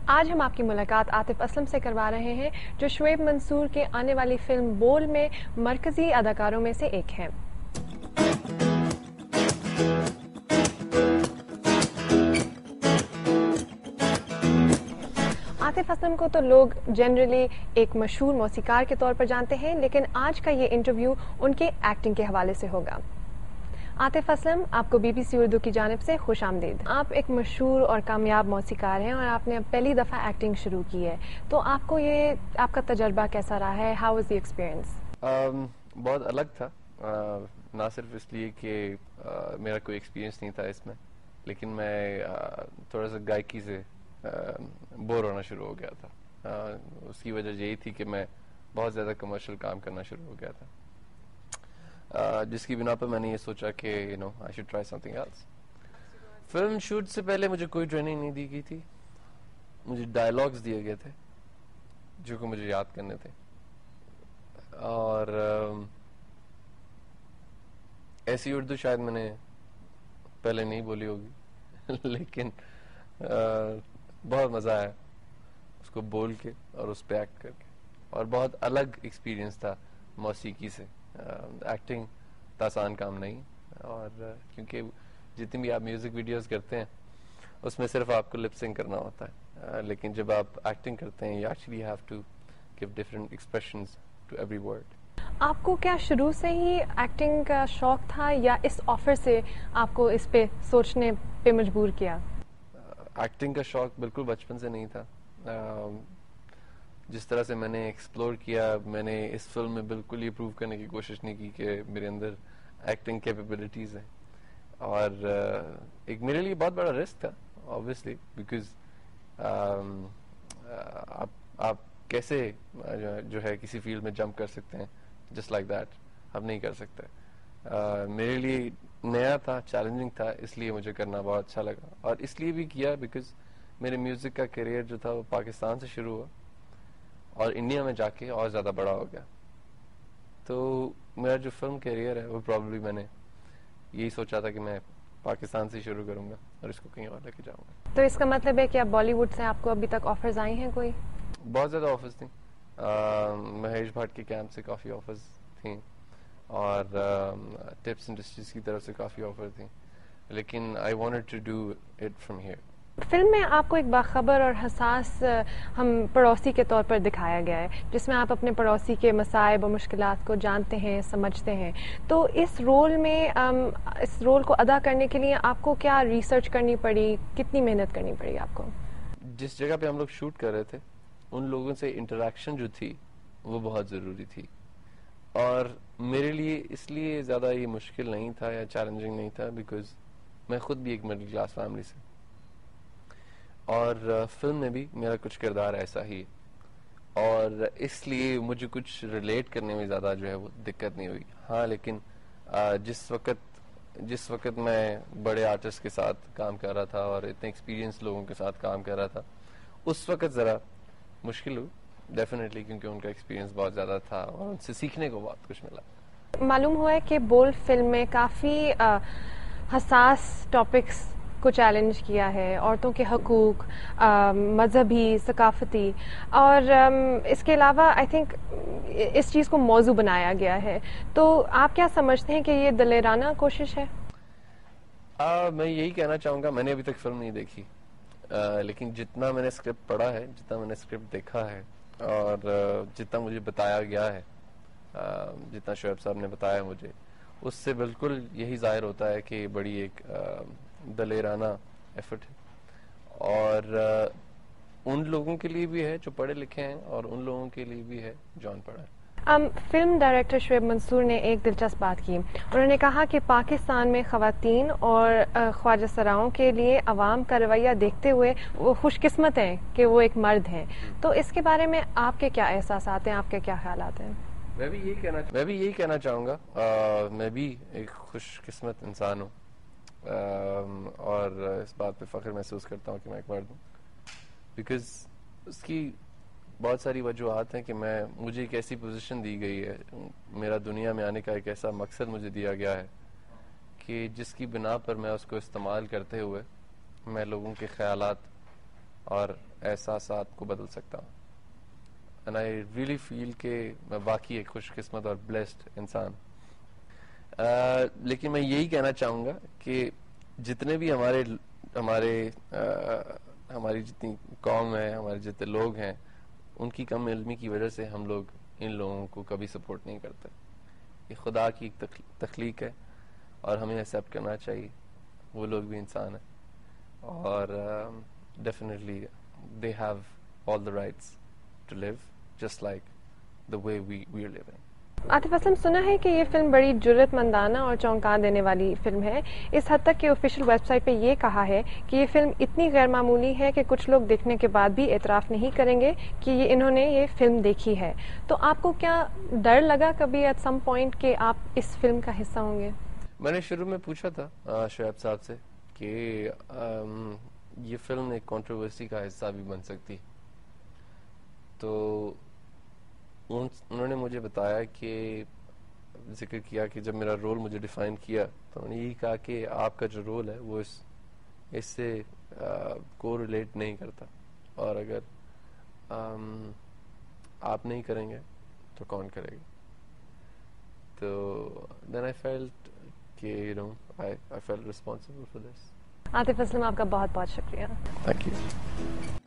آج ہم آپ کی ملاقات عاطف اسلم سے کروا رہے ہیں جو شعیب منصور کے آنے والی فلم بول میں مرکزی اداکاروں میں سے ایک ہیں۔ عاطف اسلم کو تو لوگ جنرلی ایک مشہور موسیقار کے طور پر جانتے ہیں، لیکن آج کا یہ انٹرویو ان کے ایکٹنگ کے حوالے سے ہوگا۔ عاطف اسلم، آپ کو BBC اردو کی جانب سے خوش آمدید۔ آپ ایک مشہور اور کامیاب موسیقار ہیں اور آپ نے پہلی دفعہ ایکٹنگ شروع کی ہے، تو آپ کو آپ کا تجربہ کیسا رہا ہے؟ How was the experience? بہت الگ تھا، نہ صرف اس لیے کہ میرا کوئی ایکسپیرئنس نہیں تھا اس میں، لیکن میں تھوڑا سا گائکی سے بور ہونا شروع ہو گیا تھا۔ اس کی وجہ یہی تھی کہ میں بہت زیادہ کمرشل کام کرنا شروع ہو گیا تھا، جس کی بنا پر میں نے یہ سوچا کہ I should try something else. Film shoot سے پہلے مجھے کوئی ٹریننگ نہیں دی گئی تھی، مجھے ڈائلاگز دیے گئے تھے جو کہ مجھے یاد کرنے تھے، اور ایسی اردو شاید میں نے پہلے نہیں بولی ہوگی لیکن بہت مزہ آیا اس کو بول کے اور اس پہ ایکٹ کر کے، اور بہت الگ ایکسپیرئنس تھا موسیقی سے۔ ایکٹنگ تو آسان کام نہیں، اور کیونکہ جتنی بھی آپ میوزک ویڈیوز کرتے ہیں اس میں صرف آپ کو لپ سنگ کرنا ہوتا ہے، لیکن جب آپ ایکٹنگ کرتے ہیں you actually have to give different expressions to every word۔ آپ کو کیا شروع سے ہی ایکٹنگ کا شوق تھا یا اس آفر سے آپ کو اس پہ سوچنے پہ مجبور کیا؟ ایکٹنگ کا شوق بالکل بچپن سے نہیں تھا۔ جس طرح سے میں نے ایکسپلور کیا، میں نے اس فلم میں بالکل یہ پروو کرنے کی کوشش نہیں کی کہ میرے اندر ایکٹنگ کیپیبلٹیز ہیں، اور ایک میرے لیے بہت بڑا رسک تھا obviously because آپ کیسے جو ہے کسی فیلڈ میں جمپ کر سکتے ہیں جسٹ لائک دیٹ؟ آپ نہیں کر سکتے۔ میرے لیے نیا تھا، چیلنجنگ تھا، اس لیے مجھے کرنا بہت اچھا لگا، اور اس لیے بھی کیا بیکاز میرے میوزک کا کیریئر جو تھا وہ پاکستان سے شروع ہوا اور انڈیا میں جا کے اور زیادہ بڑا ہو گیا، تو میرا جو فلم کیریئر ہے وہ پرابلی میں نے یہی سوچا تھا کہ میں پاکستان سے شروع کروں گا اور اس کو کہیں اور لے کے جاؤں گا۔ تو اس کا مطلب ہے کہ اب بالی ووڈ سے آپ کو ابھی تک آفرز آئی ہیں کوئی؟ بہت زیادہ آفرز تھیں، مہیش بھٹ کے کیمپ سے کافی آفرز تھیں، اور ٹپس انڈسٹریز کی طرف سے کافی آفر تھیں، لیکن I wanted to do it from here. Film میں آپ کو ایک باخبر اور حساس ہم پڑوسی کے طور پر دکھایا گیا ہے، جس میں آپ اپنے پڑوسی کے مصائب اور مشکلات کو جانتے ہیں، سمجھتے ہیں، تو اس رول کو ادا کرنے کے لیے آپ کو کیا ریسرچ کرنی پڑی، کتنی محنت کرنی پڑی آپ کو؟ جس جگہ پہ ہم لوگ شوٹ کر رہے تھے ان لوگوں سے انٹریکشن جو تھی وہ بہت ضروری تھی، اور میرے لیے اس لیے زیادہ یہ مشکل نہیں تھا یا چیلنجنگ نہیں تھا بیکاز میں خود بھی ایک مڈل کلاس فیملی سے، اور فلم میں بھی میرا کچھ کردار ایسا ہی ہے، اور اس لیے مجھے کچھ ریلیٹ کرنے میں زیادہ جو ہے وہ دقت نہیں ہوئی۔ ہاں لیکن جس وقت میں بڑے آرٹسٹ کے ساتھ کام کر رہا تھا اور اتنے ایکسپیرینس لوگوں کے ساتھ کام کر رہا تھا، اس وقت ذرا مشکل ہوئی ڈیفینیٹلی، کیونکہ ان کا ایکسپیرینس بہت زیادہ تھا اور ان سے سیکھنے کو بہت کچھ ملا۔ معلوم ہوا ہے کہ بول فلم میں کافی حساس ٹاپکس کو چیلنج کیا ہے، عورتوں کے حقوق، مذہبی، ثقافتی، اور اس کے علاوہ آئی تھنک اس چیز کو موضوع بنایا گیا ہے، تو آپ کیا سمجھتے ہیں کہ یہ دلیرانہ کوشش ہے؟ میں یہی کہنا چاہوں گا، میں نے ابھی تک فلم نہیں دیکھی، لیکن جتنا میں نے اسکرپٹ پڑھا ہے، جتنا میں نے اسکرپٹ دیکھا ہے، اور جتنا مجھے بتایا گیا ہے، جتنا شعیب صاحب نے بتایا مجھے، اس سے بالکل یہی ظاہر ہوتا ہے کہ بڑی ایک دلیرانہ ایفرٹ ہے، اور ان لوگوں کے لیے بھی ہے جو پڑھے لکھے ہیں اور ان لوگوں کے لیے بھی ہے جو ان پڑھ ہے۔ فلم ڈائریکٹر شعیب منصور نے ایک دلچسپ بات کی، انہوں نے کہا کہ پاکستان میں خواتین اور خواجہ سراؤں کے لیے عوام کا رویہ دیکھتے ہوئے وہ خوش قسمت ہیں کہ وہ ایک مرد ہیں، تو اس کے بارے میں آپ کے کیا احساسات ہیں، آپ کے کیا خیالات ہیں؟ میں بھی یہی کہنا چاہوں گا، میں بھی ایک خوش قسمت انسان ہوں، اور اس بات پہ فخر محسوس کرتا ہوں کہ میں ایک مرد ہوں، بیکاز اس کی بہت ساری وجوہات ہیں کہ مجھے ایک ایسی پوزیشن دی گئی ہے، میرا دنیا میں آنے کا ایک ایسا مقصد مجھے دیا گیا ہے کہ جس کی بنا پر میں اس کو استعمال کرتے ہوئے میں لوگوں کے خیالات اور احساسات کو بدل سکتا ہوں. اینڈ آئی ریئلی فیل کہ میں واقعی ایک خوش قسمت اور بلیسڈ انسان. لیکن میں یہی کہنا چاہوں گا کہ جتنے بھی ہماری جتنی قوم ہے, ہمارے جتنے لوگ ہیں, ان کی کم علمی کی وجہ سے ہم لوگ ان لوگوں کو کبھی سپورٹ نہیں کرتے. یہ خدا کی ایک تخلیق ہے اور ہمیں ایکسیپٹ کرنا چاہیے. وہ لوگ بھی انسان ہیں اور definitely they have all the rights to live just like the way we are living. Atif Aslam, سنا ہے کہ یہ فلم بڑی جرت مندانہ اور چونکا دینے والی فلم ہے, اس حد تک کہ آفیشیل ویب سائٹ پہ یہ کہا ہے کہ یہ فلم اتنی غیر معمولی ہے کہ کچھ لوگ دیکھنے کے بعد بھی اعتراف نہیں کریں گے کہ انہوں نے یہ فلم دیکھی ہے. تو آپ کو کیا ڈر لگا کبھی ایٹ سم پوائنٹ کہ آپ اس فلم کا حصہ ہوں گے؟ میں نے شروع میں پوچھا تھا شعیب صاحب سے کہ یہ فلم ایک کنٹروورسی کا حصہ بھی بن سکتی, تو انہوں نے مجھے بتایا کہ ذکر کیا کہ جب میرا رول مجھے ڈیفائن کیا تو انہوں نے یہی کہا کہ آپ کا جو رول ہے وہ اس سے کو ریلیٹ نہیں کرتا, اور اگر آپ نہیں کریں گے تو کون کرے گا. تو دین آئی فیلٹ کہ I felt responsible for this. Atif Aslam, آپ کا بہت بہت شکریہ. Thank you.